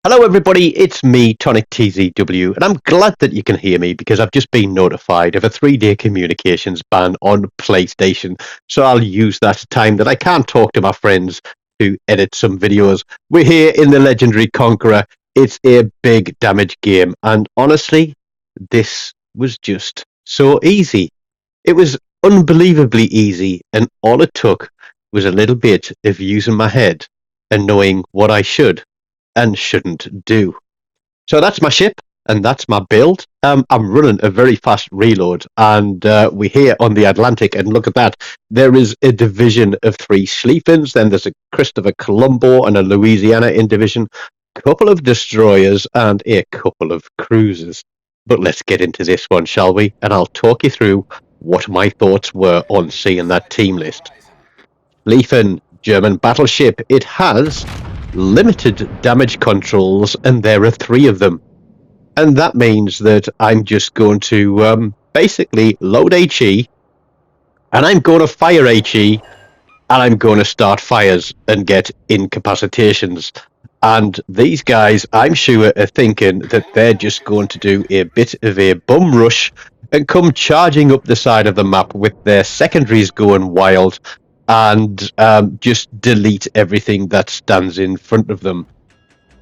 Hello everybody, it's me, TONIK TZW, and I'm glad that you can hear me because I've just been notified of a 3-day communications ban on PlayStation, so I'll use that time that I can't talk to my friends to edit some videos. We're here in the legendary Conqueror. It's a big damage game, and honestly, this was just so easy. It was unbelievably easy, and all it took was a little bit of using my head and knowing what I should and shouldn't do. So that's my ship, and that's my build. I'm running a very fast reload, and we're here on the Atlantic, and look at that. There is a division of 3 Schlieffens, then there's a Christopher Colombo and a Louisiana in division, a couple of destroyers, and a couple of cruisers. But let's get into this one, shall we? And I'll talk you through what my thoughts were on seeing that team list. Schlieffen, German battleship. It has limited damage controls, and there are 3 of them. And that means that I'm just going to basically load HE, and I'm going to fire HE, and I'm going to start fires and get incapacitations. And these guys, I'm sure, are thinking that they're just going to do a bit of a bum rush and come charging up the side of the map with their secondaries going wild and just delete everything that stands in front of them.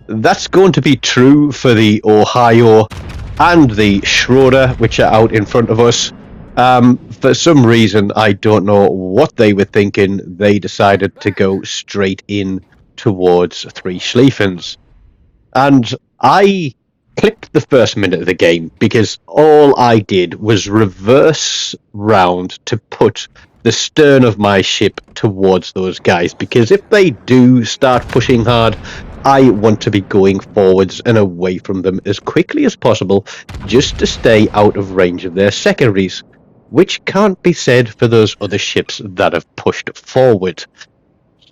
That's going to be true for the Ohio and the Schroeder, which are out in front of us. For some reason, I don't know what they were thinking, they decided to go straight in towards 3 Schlieffens. And I clipped the first minute of the game because all I did was reverse round to put the stern of my ship towards those guys, because if they do start pushing hard, I want to be going forwards and away from them as quickly as possible, just to stay out of range of their secondaries, which can't be said for those other ships that have pushed forward.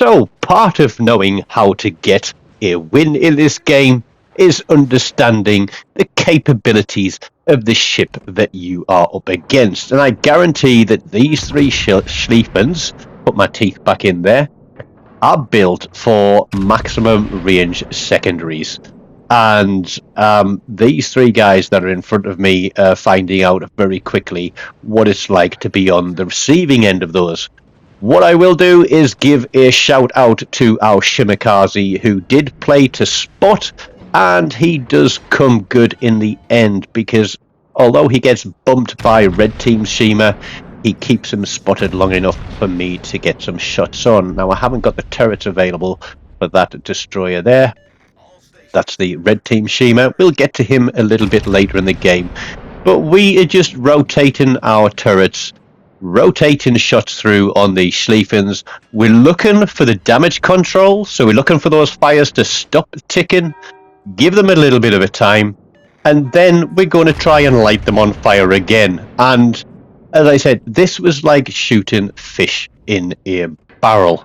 So part of knowing how to get a win in this game is understanding the capabilities of the ship that you are up against. And I guarantee that these 3 Schlieffens, put my teeth back in there, are built for maximum range secondaries. And these 3 guys that are in front of me are finding out very quickly what it's like to be on the receiving end of those. What I will do is give a shout out to our Shimikaze, who did play to spot, and he does come good in the end, because although he gets bumped by Red Team Shima, he keeps him spotted long enough for me to get some shots on. Now, I haven't got the turrets available for that destroyer there. That's the Red Team Shima. We'll get to him a little bit later in the game. But we are just rotating our turrets, rotating shots through on the Schlieffens. We're looking for the damage control, so we're looking for those fires to stop ticking, give them a little bit of a time, and then we're going to try and light them on fire again. And as I said, this was like shooting fish in a barrel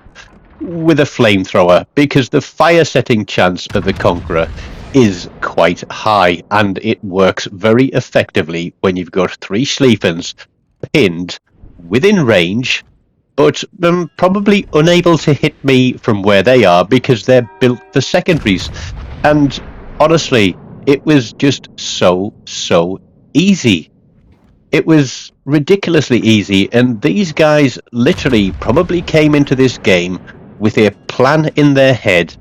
with a flamethrower, because the fire setting chance of the Conqueror is quite high, and it works very effectively when you've got 3 Schlieffens pinned within range, but probably unable to hit me from where they are because they're built for secondaries. And honestly, it was just so easy. It was ridiculously easy, and these guys literally probably came into this game with a plan in their head,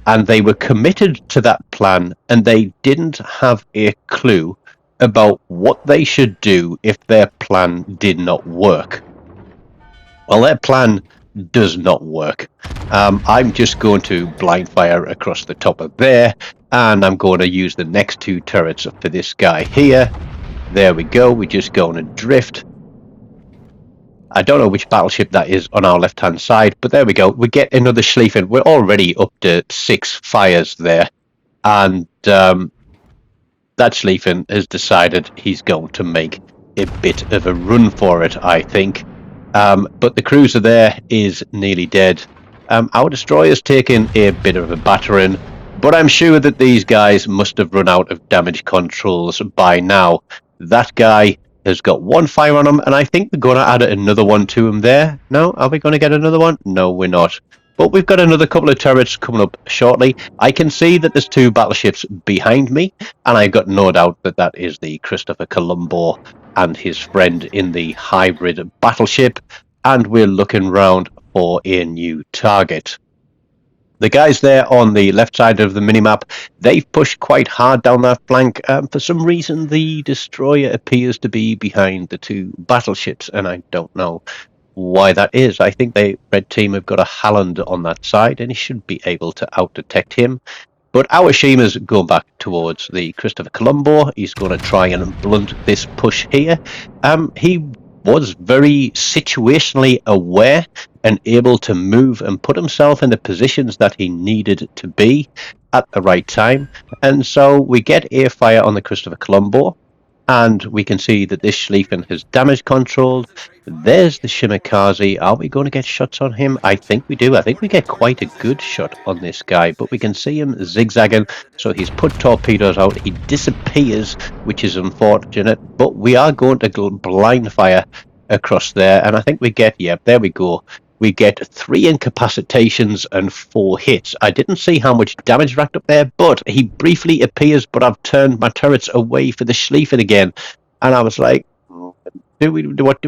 and they were committed to that plan, and they didn't have a clue about what they should do if their plan did not work. Well, their plan does not work. I'm just going to blind fire across the top of there, and I'm going to use the next 2 turrets for this guy here. There we go, we're just going to drift. I don't know which battleship that is on our left hand side, but there we go. We get another Schlieffen. We're already up to 6 fires there, and that Schlieffen has decided he's going to make a bit of a run for it, I think. But the cruiser there is nearly dead. Our destroyer's taken a bit of a battering, but I'm sure that these guys must have run out of damage controls by now. That guy has got 1 fire on him, and I think we're going to add another one to him there. No? Are we going to get another one? No, we're not. But we've got another couple of turrets coming up shortly. I can see that there's two battleships behind me, and I've got no doubt that that is the Christopher Colombo and his friend in the hybrid battleship, and we're looking round for a new target. The guys there on the left side of the minimap, they've pushed quite hard down that flank. For some reason, the destroyer appears to be behind the two battleships, and I don't know why that is. I think the red team have got a Halland on that side, and he should be able to out-detect him. But our Shima's going back towards the Christopher Colombo. He's going to try and blunt this push here. He was very situationally aware and able to move and put himself in the positions that he needed to be at the right time. And so we get air fire on the Christopher Colombo, and we can see that this Schlieffen has damage controlled. There's the Shimakaze. Are we going to get shots on him? I think we do. I think we get quite a good shot on this guy, but we can see him zigzagging. So he's put torpedoes out. He disappears, which is unfortunate, but we are going to blind fire across there. And I think we get, yeah, there we go. We get 3 incapacitations and 4 hits. I didn't see how much damage racked up there, but he briefly appears, but I've turned my turrets away for the Schlieffen again. And I was like, what do we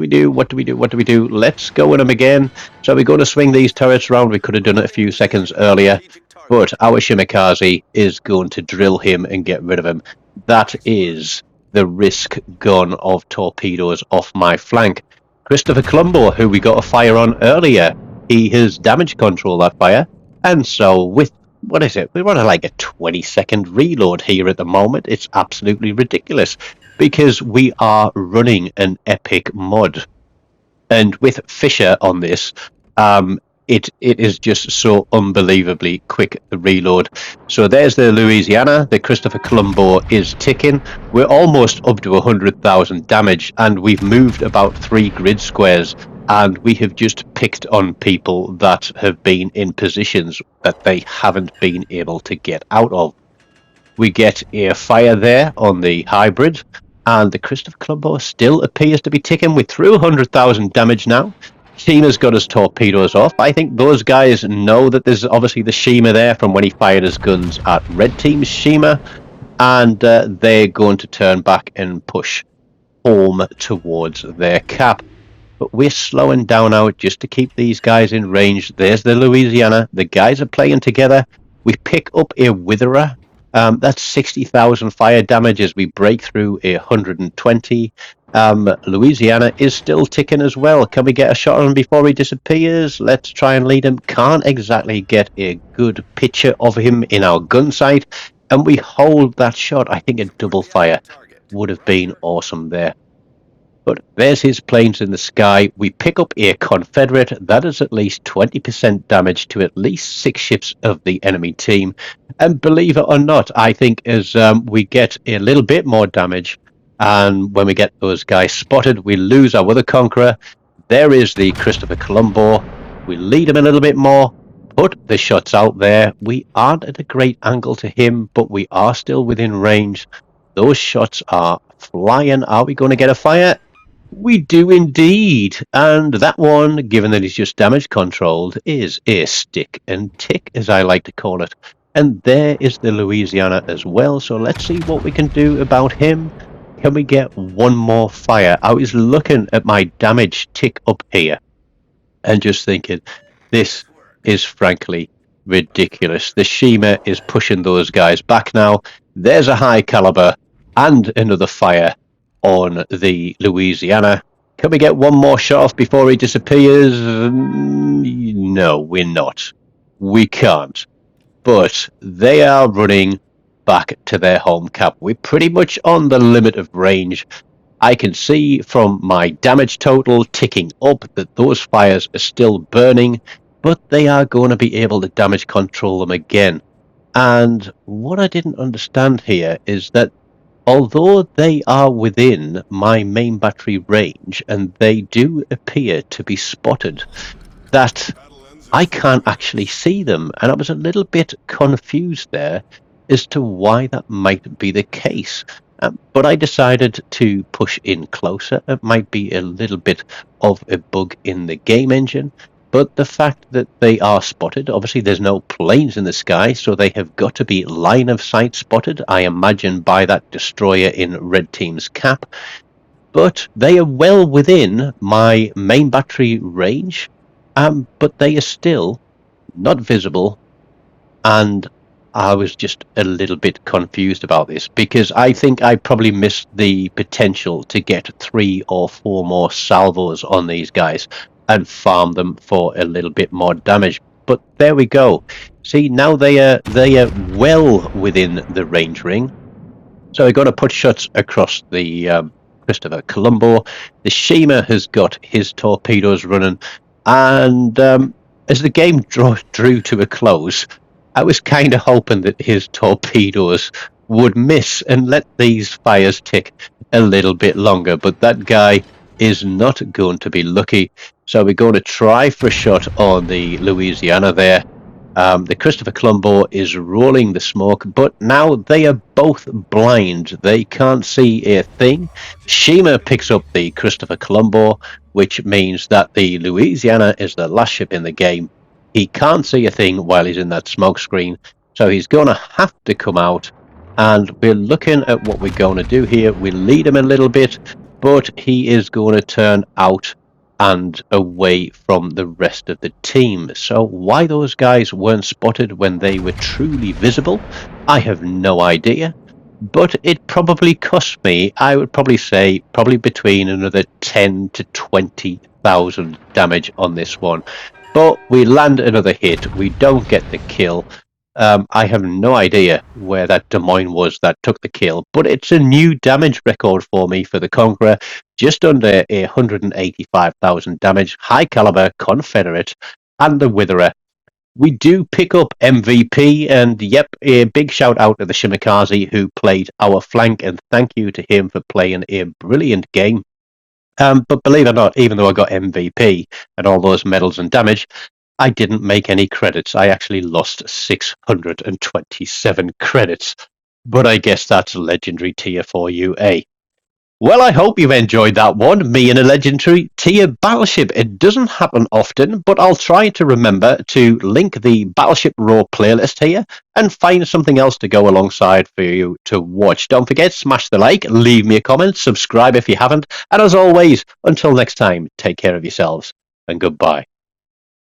do? Let's go with him again. So we're going to swing these turrets around. We could have done it a few seconds earlier, but our Shimakaze is going to drill him and get rid of him. That is the risk gun of torpedoes off my flank. Christopher Colombo, who we got a fire on earlier, he has damage control that fire, and so with, what is it, we're on like a 20-second reload here at the moment. It's absolutely ridiculous, because we are running an epic mod, and with Fisher on this, it is just so unbelievably quick, the reload. So there's the Louisiana. The Christopher Colombo is ticking. We're almost up to 100,000 damage, and we've moved about 3 grid squares, and we have just picked on people that have been in positions that they haven't been able to get out of. We get a fire there on the hybrid, and the Christopher Colombo still appears to be ticking. We're through 100,000 damage now. Shima's got his torpedoes off. I think those guys know that there's obviously the Shima there from when he fired his guns at Red Team's Shima, and they're going to turn back and push home towards their cap. But we're slowing down out just to keep these guys in range. There's the Louisiana. The guys are playing together. We pick up a Witherer. That's 60,000 fire damage as we break through 120. Louisiana is still ticking as well. Can we get a shot on him before he disappears? Let's try and lead him. Can't exactly get a good picture of him in our gun sight, and we hold that shot. I think a double fire would have been awesome there. But there's his planes in the sky. We pick up a Confederate. That is at least 20% damage to at least 6 ships of the enemy team. And believe it or not, I think as we get a little bit more damage, and when we get those guys spotted, we lose our other Conqueror. There is the Christopher Colombo. We lead him a little bit more, put the shots out there. We aren't at a great angle to him, but we are still within range. Those shots are flying. Are we going to get a fire? We do indeed. And that one, given that he's just damage controlled, is a stick and tick, as I like to call it. And there is the Louisiana as well. So let's see what we can do about him. Can we get one more fire? I was looking at my damage tick up here and just thinking, this is frankly ridiculous. The Shima is pushing those guys back now. There's a high caliber and another fire on the Louisiana. Can we get one more shot off before he disappears? No, we're not. We can't. But they are running back to their home cap. We're pretty much on the limit of range. I can see from my damage total ticking up that those fires are still burning, but they are going to be able to damage control them again. And what I didn't understand here is that although they are within my main battery range and they do appear to be spotted, that I can't actually see them. And I was a little bit confused there as to why that might be the case. But I decided to push in closer. It might be a little bit of a bug in the game engine. But the fact that they are spotted, obviously there's no planes in the sky, so they have got to be line of sight spotted, I imagine, by that destroyer in red team's cap. But they are well within my main battery range, but they are still not visible, and I was just a little bit confused about this because I think I probably missed the potential to get 3 or 4 more salvos on these guys and farm them for a little bit more damage. But there we go. See, now they are well within the range ring. So we're going to put shots across the Christopher Colombo. The Shima has got his torpedoes running, and as the game drew to a close, I was kind of hoping that his torpedoes would miss and let these fires tick a little bit longer, but that guy is not going to be lucky. So we're going to try for a shot on the Louisiana there. The Christopher Colombo is rolling the smoke, but now they are both blind. They can't see a thing. Shima picks up the Christopher Colombo, which means that the Louisiana is the last ship in the game. He can't see a thing while he's in that smoke screen, so he's going to have to come out. And we're looking at what we're going to do here. We lead him a little bit, but he is going to turn out and away from the rest of the team. So why those guys weren't spotted when they were truly visible, I have no idea. But it probably cost me, I would probably say, probably between another 10 to 20,000 damage on this one. But we land another hit. We don't get the kill. I have no idea where that Des Moines was that took the kill, but it's a new damage record for me for the Conqueror, just under 185,000 damage, high caliber Confederate, and the Witherer. We do pick up MVP, and yep, a big shout out to the Shimikaze who played our flank, and thank you to him for playing a brilliant game. But believe it or not, even though I got MVP and all those medals and damage, I didn't make any credits. I actually lost 627 credits. But I guess that's a legendary tier for you, eh? Well, I hope you've enjoyed that one, me in a legendary tier battleship. It doesn't happen often, but I'll try to remember to link the Battleship Raw playlist here and find something else to go alongside for you to watch. Don't forget, smash the like, leave me a comment, subscribe if you haven't, and as always, until next time, take care of yourselves, and goodbye.